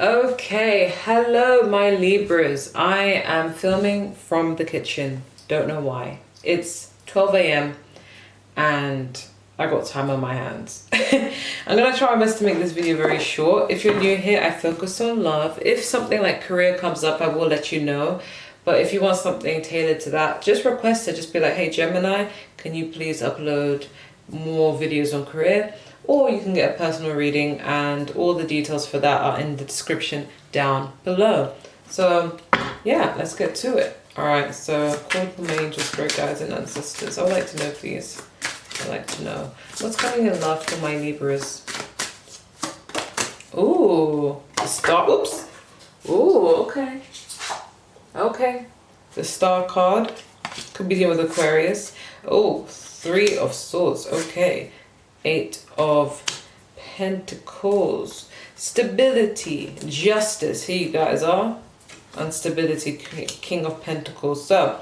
Okay, hello my Libras. I am filming from the kitchen. Don't know why. It's 12 a.m. and I got time on my hands. I'm gonna try my best to make this video very short. If you're new here, I focus on love. If something like career comes up, I will let you know. But if you want something tailored to that, just request it. Just be like, hey Gemini, can you please upload more videos on career? Or you can get a personal reading, and all the details for that are in the description down below. So yeah, let's get to it. All right, so call for my angels, spirit guides and ancestors. I would like to know, please. I'd like to know what's coming in love for my Libras. Ooh, the star. Oops. Ooh, okay. Okay. The star card could be dealing with Aquarius. Oh, 3 of Swords. Okay. 8 of Pentacles. Stability, justice. Here you guys are. And stability, King of Pentacles. So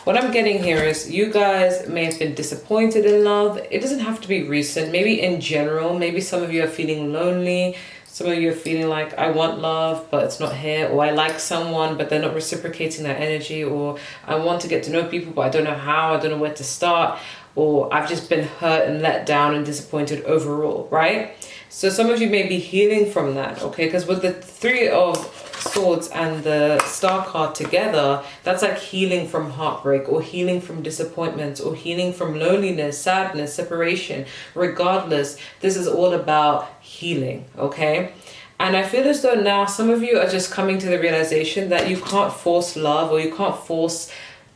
what I'm getting here is you guys may have been disappointed in love. It doesn't have to be recent. Maybe in general. Maybe some of you are feeling lonely. Some of you are feeling like, I want love, but it's not here. Or I like someone, but they're not reciprocating that energy. Or I want to get to know people, but I don't know how. I don't know where to start. Or I've just been hurt and let down and disappointed overall, right? So some of you may be healing from that, okay? Because with the 3 of Swords and the star card together, that's like healing from heartbreak, or healing from disappointments, or healing from loneliness, sadness, separation. Regardless, this is all about healing, okay? And I feel as though now some of you are just coming to the realization that you can't force love, or you can't force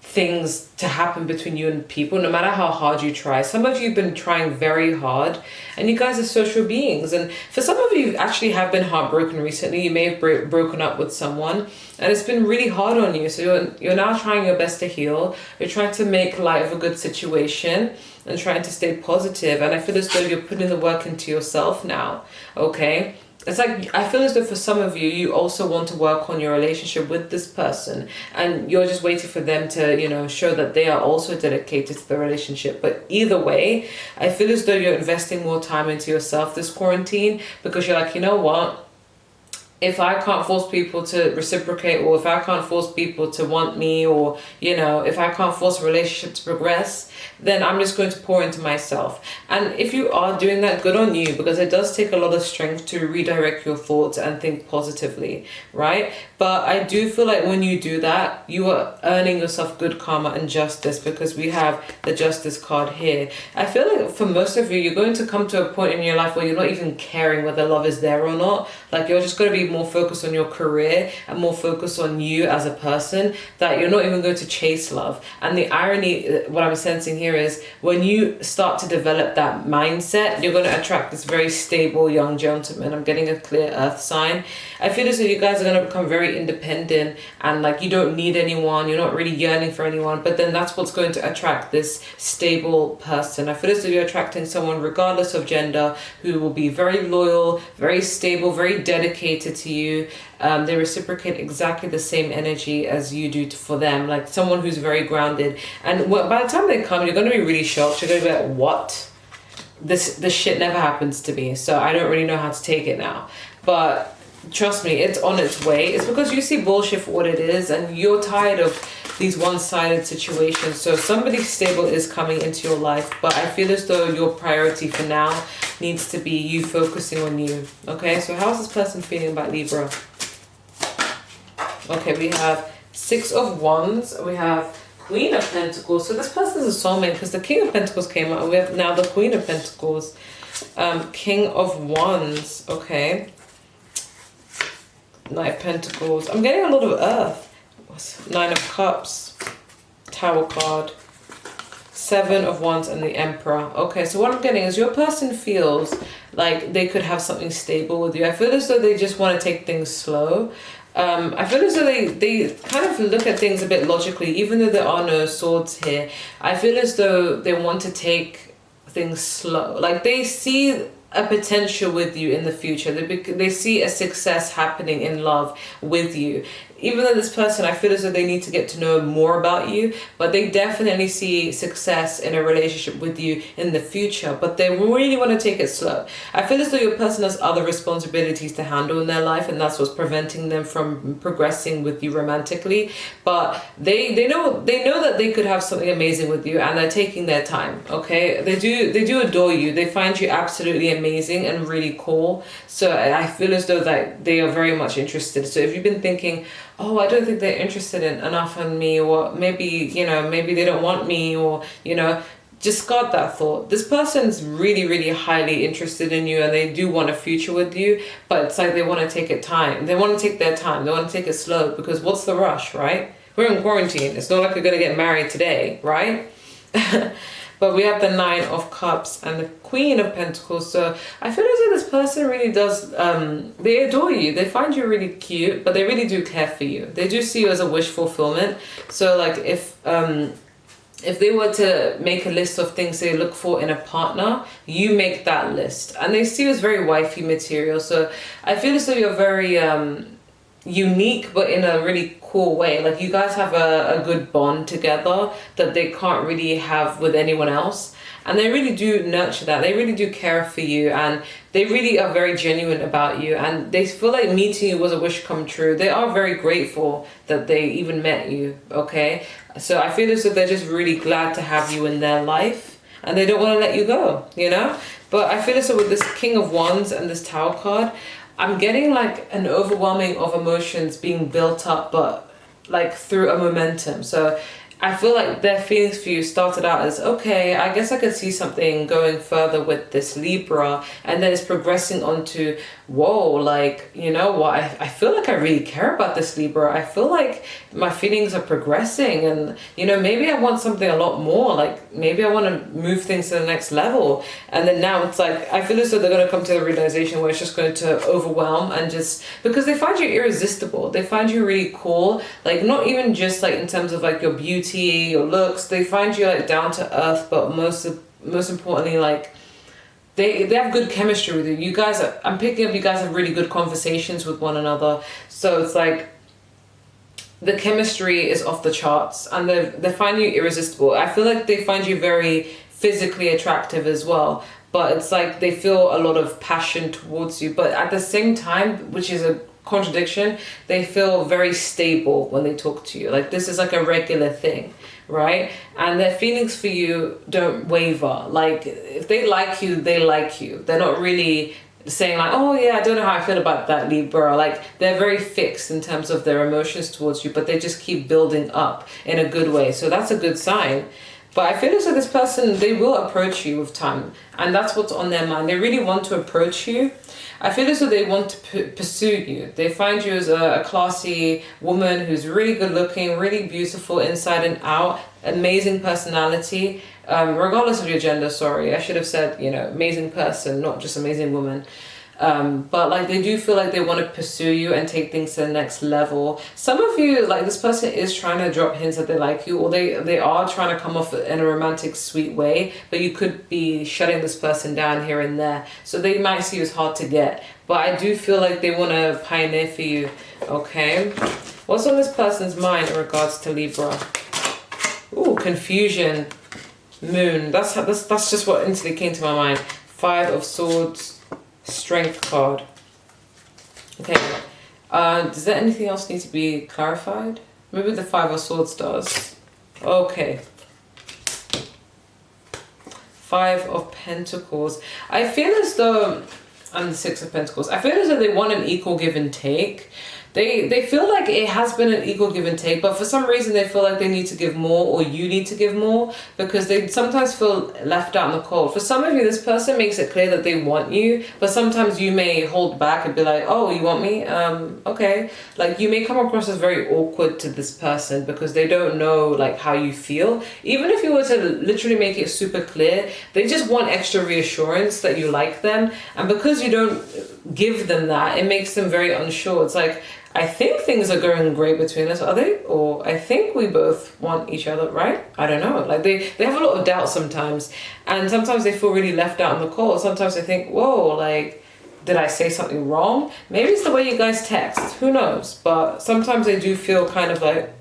things to happen between you and people, no matter how hard you try. Some of you have been trying very hard, and you guys are social beings. And for some of you actually have been heartbroken recently. You may have broken up with someone, and it's been really hard on you. So you're now trying your best to heal. You're trying to make light of a good situation and trying to stay positive. And I feel as though you're putting the work into yourself now, okay? It's like, I feel as though for some of you, you also want to work on your relationship with this person, and you're just waiting for them to, you know, show that they are also dedicated to the relationship. But either way, I feel as though you're investing more time into yourself this quarantine, because you're like, you know what? If I can't force people to reciprocate, or if I can't force people to want me, or, you know, if I can't force a relationship to progress, then I'm just going to pour into myself. And if you are doing that, good on you, because it does take a lot of strength to redirect your thoughts and think positively, right? But I do feel like when you do that, you are earning yourself good karma and justice, because we have the justice card here. I feel like for most of you, you're going to come to a point in your life where you're not even caring whether love is there or not. Like, you're just going to be more focused on your career and more focused on you as a person, that you're not even going to chase love. And the irony, what I'm sensing here, is when you start to develop that mindset, you're going to attract this very stable young gentleman. I'm getting a clear earth sign. I feel as though you guys are going to become very independent, and like you don't need anyone, you're not really yearning for anyone, but then that's what's going to attract this stable person. I feel as though you're attracting someone regardless of gender, who will be very loyal, very stable, very dedicated to you. They reciprocate exactly the same energy as you do for them, like someone who's very grounded. And by the time they come, you're going to be really shocked. You're going to be like, what? This shit never happens to me, so I don't really know how to take it now. But trust me, it's on its way. It's because you see bullshit for what it is, and you're tired of these one-sided situations. So somebody stable is coming into your life, but I feel as though your priority for now needs to be you focusing on you. Okay, so how's this person feeling about Libra? Okay, we have 6 of Wands. We have Queen of Pentacles. So this person is a soulmate, because the King of Pentacles came out, and we have now the Queen of Pentacles. King of Wands. Okay. Knight of Pentacles. I'm getting a lot of Earth. 9 of Cups. Tower card. 7 of Wands and the Emperor. Okay, so what I'm getting is your person feels like they could have something stable with you. I feel as though they just want to take things slow. I feel as though they kind of look at things a bit logically, even though there are no swords here. I feel as though they want to take things slow. Like, they see a potential with you in the future. They see a success happening in love with you. Even though this person, I feel as though they need to get to know more about you, but they definitely see success in a relationship with you in the future, but they really want to take it slow. I feel as though your person has other responsibilities to handle in their life, and that's what's preventing them from progressing with you romantically. But they know that they could have something amazing with you, and they're taking their time. Okay, they do adore you. They find you absolutely amazing and really cool. So I feel as though that they are very much interested. So if you've been thinking, oh, I don't think they're interested enough in me, or maybe, maybe they don't want me, or, discard that thought. This person's really, really highly interested in you, and they do want a future with you, but it's like they want to take it time. They want to take their time. They want to take it slow, because what's the rush, right? We're in quarantine. It's not like we're going to get married today, right? But we have the 9 of Cups and the Queen of Pentacles. So I feel as though this person really does, they adore you. They find you really cute, but they really do care for you. They do see you as a wish fulfillment. So like if they were to make a list of things they look for in a partner, you make that list. And they see you as very wifey material. So I feel as though you're very unique, but in a really cool way. Like you guys have a good bond together that they can't really have with anyone else, and they really do nurture that. They really do care for you, and they really are very genuine about you, and they feel like meeting you was a wish come true. They are very grateful that they even met you. Okay, so I feel as though they're just really glad to have you in their life, and they don't want to let you go, but I feel as though with this King of Wands and this Tower card, I'm getting like an overwhelming of emotions being built up, but like through a momentum. So I feel like their feelings for you started out as, okay, I guess I could see something going further with this Libra, and then it's progressing onto, whoa, like, you know what, I feel like I really care about this Libra. I feel like my feelings are progressing, and, maybe I want something a lot more, like, maybe I want to move things to the next level. And then now it's like, I feel as though they're going to come to the realization where it's just going to overwhelm, and just, because they find you irresistible, they find you really cool, like, not even just, like, in terms of, like, your beauty, your looks, they find you, like, down to earth, but most importantly, like, they have good chemistry with you. You guys are, I'm picking up, you guys have really good conversations with one another. So it's like the chemistry is off the charts, and they find you irresistible. I feel like they find you very physically attractive as well, but it's like they feel a lot of passion towards you, but at the same time, which is a contradiction, they feel very stable when they talk to you. Like, this is like a regular thing, right? And their feelings for you don't waver. Like, if they like you, they like you. They're not really saying like, oh yeah, I don't know how I feel about that Libra. Like, they're very fixed in terms of their emotions towards you, but they just keep building up in a good way. So that's a good sign. But I feel as though this person, they will approach you with time, and that's what's on their mind. They really want to approach you. I feel as though they want to pursue you. They find you as a classy woman who's really good looking, really beautiful inside and out, amazing personality, regardless of your gender, sorry. I should have said, amazing person, not just amazing woman. But like, they do feel like they want to pursue you and take things to the next level. Some of you, like, this person is trying to drop hints that they like you, or they are trying to come off in a romantic, sweet way, but you could be shutting this person down here and there. So they might see you as hard to get, but I do feel like they want to pioneer for you. Okay, what's on this person's mind in regards to Libra? Ooh, confusion, Moon. That's just what instantly came to my mind. 5 of Swords, Strength card. Okay, does there anything else need to be clarified? Maybe the 5 of Swords does. Okay, 5 of Pentacles. I feel as though, and the 6 of Pentacles, I feel as though they want an equal give and take. They feel like it has been an equal give and take, but for some reason they feel like they need to give more, or you need to give more, because they sometimes feel left out in the cold. For some of you, this person makes it clear that they want you, but sometimes you may hold back and be like, oh, you want me? Okay. Like, you may come across as very awkward to this person because they don't know, like, how you feel. Even if you were to literally make it super clear, they just want extra reassurance that you like them, and because you don't give them that, it makes them very unsure. It's like, I think things are going great between us, are they? Or I think we both want each other, right? I don't know. Like they have a lot of doubt sometimes. And sometimes they feel really left out in the cold. Sometimes they think, whoa, like, did I say something wrong? Maybe it's the way you guys text. Who knows? But sometimes they do feel kind of like,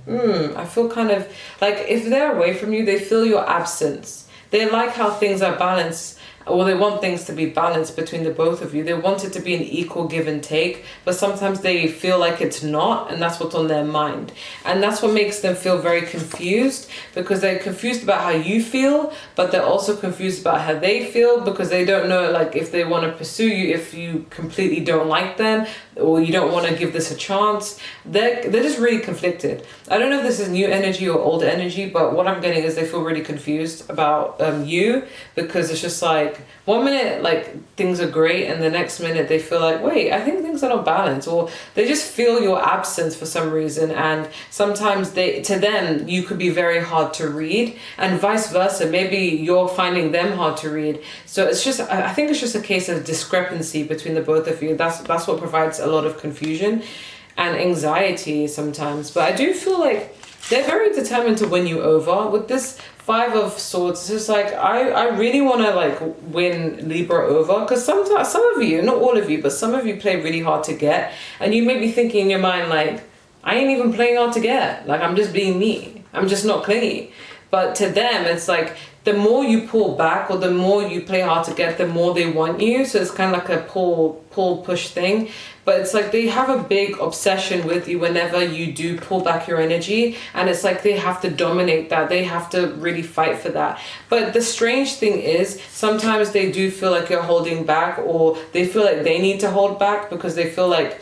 I feel kind of like if they're away from you, they feel your absence. They like how things are balanced, or they want things to be balanced between the both of you. They want it to be an equal give and take, but sometimes they feel like it's not, and that's what's on their mind. And that's what makes them feel very confused, because they're confused about how you feel, but they're also confused about how they feel, because they don't know, like, if they want to pursue you, if you completely don't like them, or you don't want to give this a chance. They're just really conflicted. I don't know if this is new energy or old energy, but what I'm getting is they feel really confused about you, because it's just like, one minute like things are great, and the next minute they feel like, wait, I think things are not balanced, or they just feel your absence for some reason. And sometimes to them you could be very hard to read, and vice versa. Maybe you're finding them hard to read. So it's just, I think it's just a case of discrepancy between the both of you. That's what provides a lot of confusion and anxiety sometimes. But I do feel like they're very determined to win you over. With this Five of Swords, it's just like, I really want to like win Libra over, because sometimes, some of you, not all of you, but some of you play really hard to get, and you may be thinking in your mind like, I ain't even playing hard to get, like I'm just being me, I'm just not clingy. But to them, it's like, the more you pull back, or the more you play hard to get, the more they want you. So it's kind of like a push thing. But it's like they have a big obsession with you whenever you do pull back your energy. And it's like they have to dominate that. They have to really fight for that. But the strange thing is, sometimes they do feel like you're holding back, or they feel like they need to hold back, because they feel like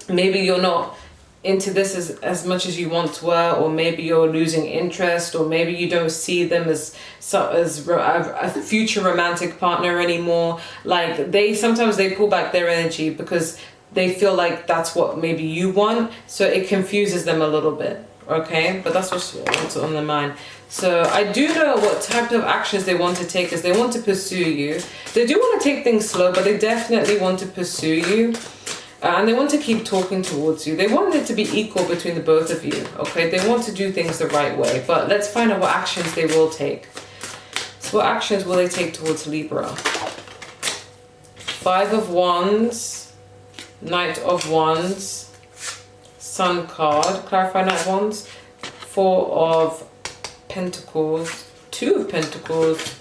maybe you're not into this as much as you once were, or maybe you're losing interest, or maybe you don't see them as a future romantic partner anymore. Like sometimes they pull back their energy because they feel like that's what maybe you want, so it confuses them a little bit. Okay, but that's what's on their mind. So I do know what type of actions they want to take. Is they want to pursue you. They do want to take things slow, but they definitely want to pursue you. And they want to keep talking towards you. They want it to be equal between the both of you. Okay, they want to do things the right way. But let's find out what actions they will take. So what actions will they take towards Libra? Five of Wands, Knight of Wands, Sun card, clarify Knight of Wands, Four of Pentacles, Two of Pentacles,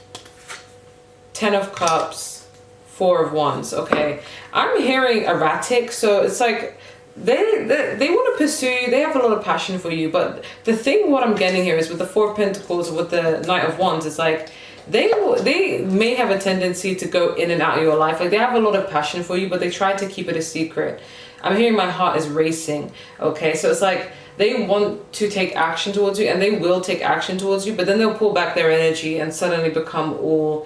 Ten of Cups, Four of Wands. Okay, I'm hearing erratic, so it's like they want to pursue you. They have a lot of passion for you, but the thing, what I'm getting here is with the Four of Pentacles, with the Knight of Wands, it's like they may have a tendency to go in and out of your life. Like they have a lot of passion for you, but they try to keep it a secret. I'm hearing my heart is racing. Okay, so it's like they want to take action towards you, and they will take action towards you, but then they'll pull back their energy and suddenly become all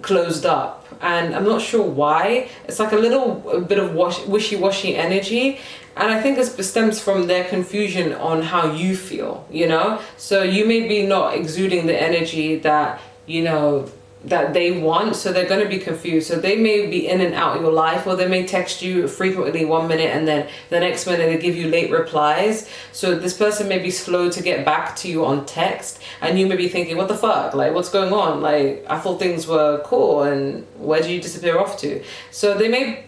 closed up. And I'm not sure why. It's like a bit of wishy-washy energy, and I think this stems from their confusion on how you feel, you know. So you may be not exuding the energy that, you know, that they want, so they're going to be confused. So they may be in and out of your life, or they may text you frequently one minute, and then the next minute they give you late replies. So this person may be slow to get back to you on text, and you may be thinking, what the fuck, like what's going on, like I thought things were cool, and where did you disappear off to? So they may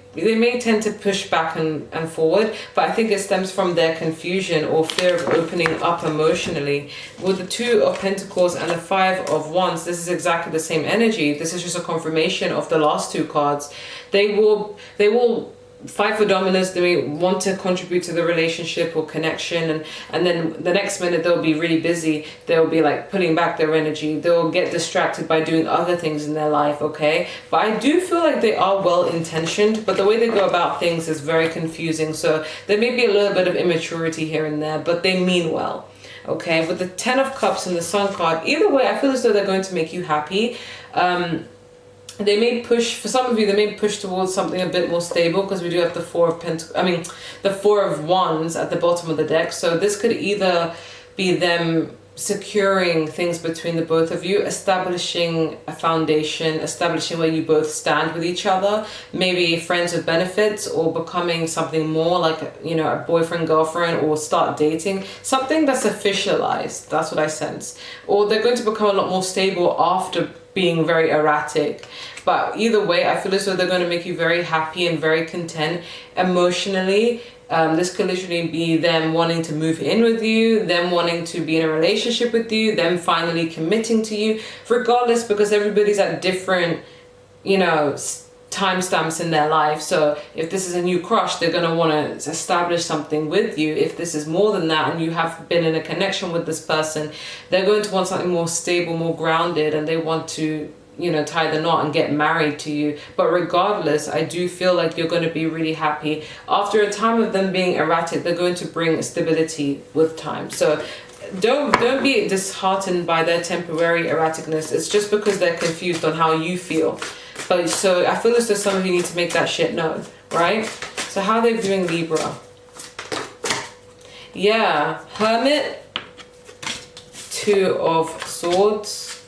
tend to push back and forward, but I think it stems from their confusion or fear of opening up emotionally. With the Two of Pentacles and the Five of Wands, this is exactly the same energy. This is just a confirmation of the last two cards. They will fight for dominance. They may want to contribute to the relationship or connection, and then the next minute they'll be really busy. They'll be like pulling back their energy. They'll get distracted by doing other things in their life. Okay, but I do feel like they are well intentioned, but the way they go about things is very confusing. So there may be a little bit of immaturity here and there, but they mean well. Okay, with the Ten of Cups and the Sun card, either way I feel as though they're going to make you happy. They may push, for some of you, they may push towards something a bit more stable, because we do have the the Four of Wands at the bottom of the deck. So this could either be them securing things between the both of you, establishing a foundation, establishing where you both stand with each other, maybe friends with benefits, or becoming something more like, you know, a boyfriend, girlfriend, or start dating, something that's officialized. That's what I sense. Or they're going to become a lot more stable after being very erratic. But either way, I feel as though they're going to make you very happy and very content emotionally. This could literally be them wanting to move in with you, them wanting to be in a relationship with you, them finally committing to you, regardless, because everybody's at different, you know, timestamps in their life. So if this is a new crush, they're going to want to establish something with you. If this is more than that and you have been in a connection with this person, they're going to want something more stable, more grounded, and they want to, you know, tie the knot and get married to you. But regardless, I do feel like you're going to be really happy. After a time of them being erratic, they're going to bring stability with time. So don't be disheartened by their temporary erraticness. It's just because they're confused on how you feel. But so I feel as though some of you need to make that shit known, right? So how are they viewing Libra? Yeah, Hermit, Two of Swords,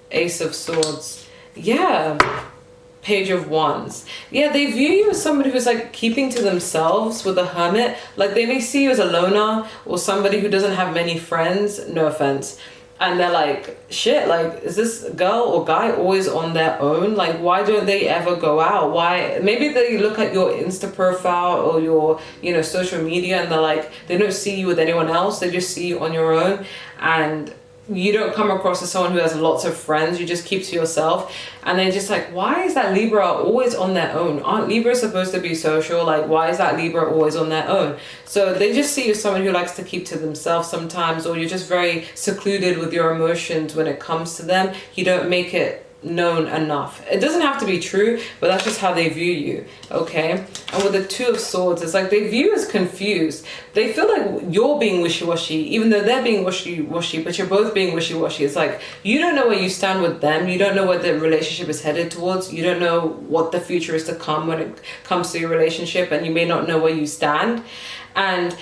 Ace of Swords. Yeah, Page of Wands. Yeah, they view you as somebody who's like keeping to themselves with a hermit. Like they may see you as a loner or somebody who doesn't have many friends, no offense. And they're like, shit, like, is this girl or guy always on their own? Like, why don't they ever go out? Why? Maybe they look at your Insta profile or your, you know, social media, and they're like, they don't see you with anyone else. They just see you on your own. And you don't come across as someone who has lots of friends. You just keep to yourself. And they're just like, why is that Libra always on their own? Aren't Libras supposed to be social? Like, why is that Libra always on their own? So they just see you as someone who likes to keep to themselves sometimes, or you're just very secluded with your emotions when it comes to them. You don't make it known enough. It doesn't have to be true, but that's just how they view you, okay? And with the Two of Swords, it's like they view you as confused. They feel like you're being wishy-washy, even though they're being wishy-washy, but you're both being wishy-washy. It's like you don't know where you stand with them. You don't know where the relationship is headed towards. You don't know what the future is to come when it comes to your relationship, and you may not know where you stand. And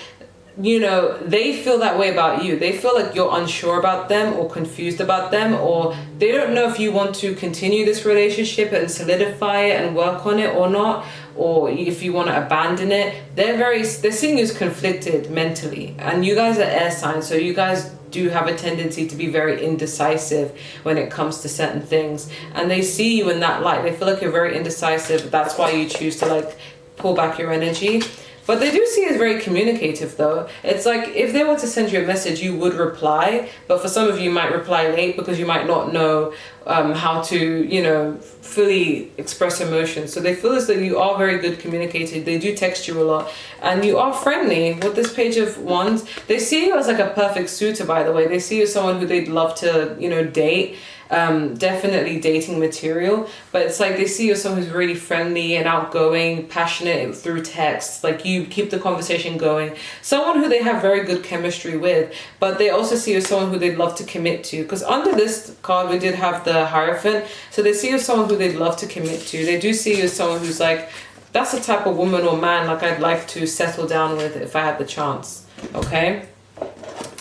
you know, they feel that way about you. They feel like you're unsure about them or confused about them, or they don't know if you want to continue this relationship and solidify it and work on it or not, or if you want to abandon it. They're seeing you as conflicted mentally, and you guys are air signs, so you guys do have a tendency to be very indecisive when it comes to certain things, and they see you in that light. They feel like you're very indecisive. That's why you choose to like pull back your energy. But they do see it as very communicative though. It's like if they were to send you a message, you would reply. But for some of you, might reply late because you might not know how to, you know, fully express emotions. So they feel as though you are very good communicator. They do text you a lot. And you are friendly. With this Page of Wands, they see you as like a perfect suitor, by the way. They see you as someone who they'd love to, you know, date. Definitely dating material, but it's like they see you as someone who's really friendly and outgoing, passionate through text. Like you keep the conversation going, someone who they have very good chemistry with. But they also see you as someone who they'd love to commit to, because under this card we did have the Hierophant. So they see you as someone who they'd love to commit to. They do see you as someone who's like, that's the type of woman or man like I'd like to settle down with if I had the chance. Okay,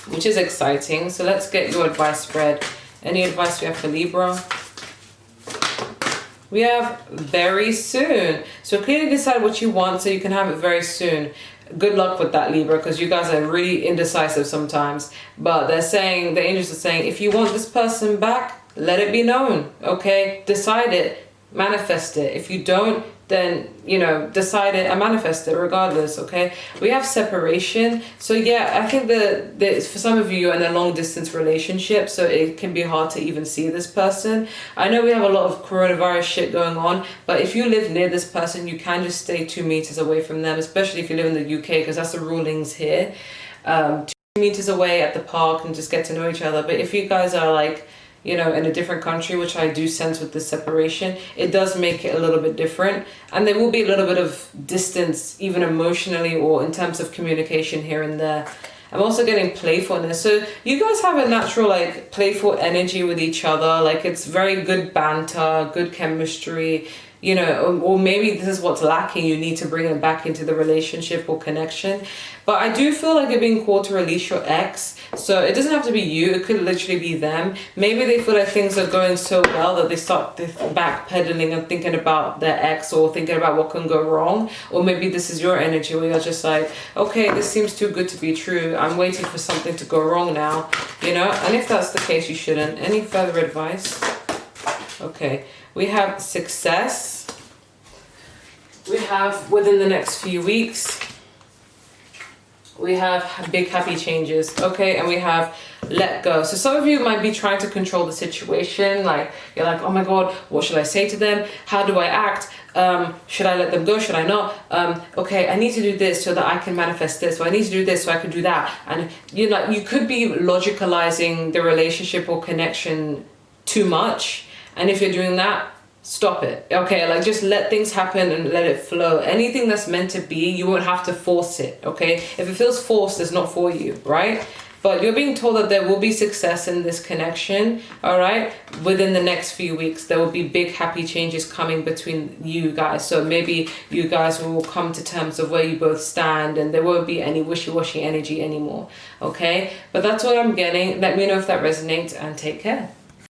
which is exciting. So let's get your advice spread. Any advice we have for Libra? We have very soon. So clearly decide what you want so you can have it very soon. Good luck with that, Libra, because you guys are really indecisive sometimes. But they're saying, the angels are saying, if you want this person back, let it be known, okay? Decide it, manifest it. If you don't, then, you know, decide it and manifest it regardless, okay? We have separation. So yeah, I think that for some of you, you're in a long distance relationship, so it can be hard to even see this person. I know we have a lot of coronavirus shit going on, but if you live near this person, you can just stay 2 meters away from them, especially if you live in the UK, because that's the rulings here. 2 meters away at the park and just get to know each other. But if you guys are like, you know, in a different country, which I do sense with this separation, it does make it a little bit different. And there will be a little bit of distance, even emotionally or in terms of communication here and there. I'm also getting playfulness. So you guys have a natural, like, playful energy with each other. Like, it's very good banter, good chemistry. you know, or maybe this is what's lacking. You need to bring it back into the relationship or connection. But I do feel like you're being called to release your ex. So it doesn't have to be you. It could literally be them. Maybe they feel like things are going so well that they start backpedaling and thinking about their ex or thinking about what can go wrong. Or maybe this is your energy where you're just like, okay, this seems too good to be true. I'm waiting for something to go wrong now, you know? And if that's the case, you shouldn't. Any further advice? Okay, we have success. We have within the next few weeks. We have big happy changes, okay, and we have let go. So some of you might be trying to control the situation, like you're like, oh my god, what should I say to them? How do I act? Should I let them go? Should I not? Okay, I need to do this so that I can manifest this, or I need to do this so I can do that. And you know, you could be logicalizing the relationship or connection too much, and if you're doing that, stop it. Okay, like just let things happen and let it flow. Anything that's meant to be, you won't have to force it. Okay, if it feels forced, it's not for you, right? But you're being told that there will be success in this connection, all right? Within the next few weeks, there will be big happy changes coming between you guys. So maybe you guys will come to terms of where you both stand, and there won't be any wishy-washy energy anymore, okay? But that's what I'm getting. Let me know if that resonates, and take care.